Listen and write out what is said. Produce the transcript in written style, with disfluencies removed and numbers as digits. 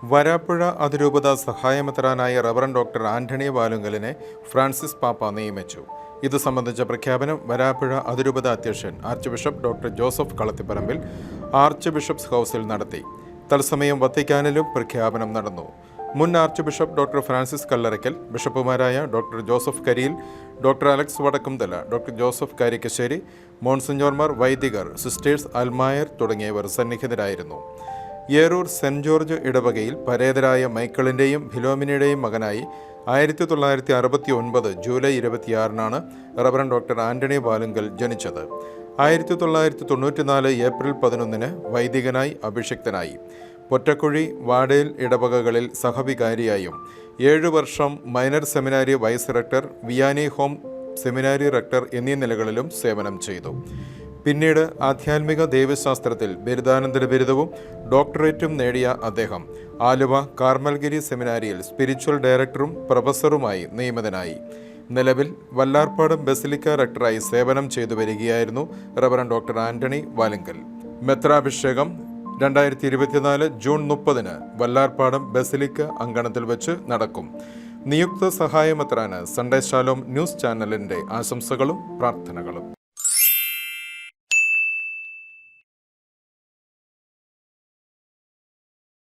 വരാപ്പുഴ അതിരൂപത സഹായമെത്രാനായ reverend doctor Antony വാലുങ്കലിനെ ഫ്രാൻസിസ് പാപ്പ നിയമിച്ചു. ഇത് സംബന്ധിച്ച പ്രഖ്യാപനം വരാപ്പുഴ അതിരൂപത അധ്യക്ഷൻ archbishop doctor Joseph Kalathiparambil archbishop's ഹൗസിൽ നടത്തി. തത്സമയം വത്തിക്കാനിലും പ്രഖ്യാപനം നടന്നു. മുൻ archbishop doctor Francis Kallarakkal, ബിഷപ്പുമാരായ doctor Joseph Kariyil, doctor Alex Vadakkumthala, doctor Joseph Karikkassery, മോൺസിഞ്ഞോർമാർ, വൈദികർ, സിസ്റ്റേഴ്സ് അൽമായർ തുടങ്ങിയവർ സന്നിഹിതരായിരുന്നു. ഏരൂർ സെന്റ് ജോർജ് ഇടവകയിൽ പരേതരായ മൈക്കിളിൻ്റെയും ഫിലോമിനയുടെയും മകനായി 1969 July 26 reverend doctor Antony Valumkal ജനിച്ചത്. 1994 ഏപ്രിൽ 11 വൈദികനായി അഭിഷിക്തനായി. പൊറ്റക്കുഴി, വാടേൽ ഇടവകകളിൽ സഹവികാരിയായും 7 വർഷം മൈനർ സെമിനാരി വൈസ് റെക്ടർ, വിയാനി ഹോം സെമിനാരി റെക്ടർ എന്നീ നിലകളിലും സേവനം ചെയ്തു. പിന്നീട് ആധ്യാത്മിക ദൈവശാസ്ത്രത്തിൽ ബിരുദാനന്തര ബിരുദവും ഡോക്ടറേറ്റും നേടിയ അദ്ദേഹം ആലുവ കാർമൽഗിരി സെമിനാരിയിൽ സ്പിരിച്വൽ ഡയറക്ടറും പ്രൊഫസറുമായി നിയമിതനായി. നിലവിൽ വല്ലാർപാടം ബസിലിക്ക റെക്ടറായി സേവനം ചെയ്തു വരികയായിരുന്നു റവറൻ ഡോക്ടർ ആന്റണി വാലുങ്കൽ. മെത്രാഭിഷേകം 2024 ജൂൺ 30 വല്ലാർപാടം ബസിലിക്ക അങ്കണത്തിൽ വെച്ച് നടക്കും. നിയുക്ത സഹായമെത്രാന് സൺഡേ ശാലോം ന്യൂസ് ചാനലിൻ്റെ ആശംസകളും പ്രാർത്ഥനകളും.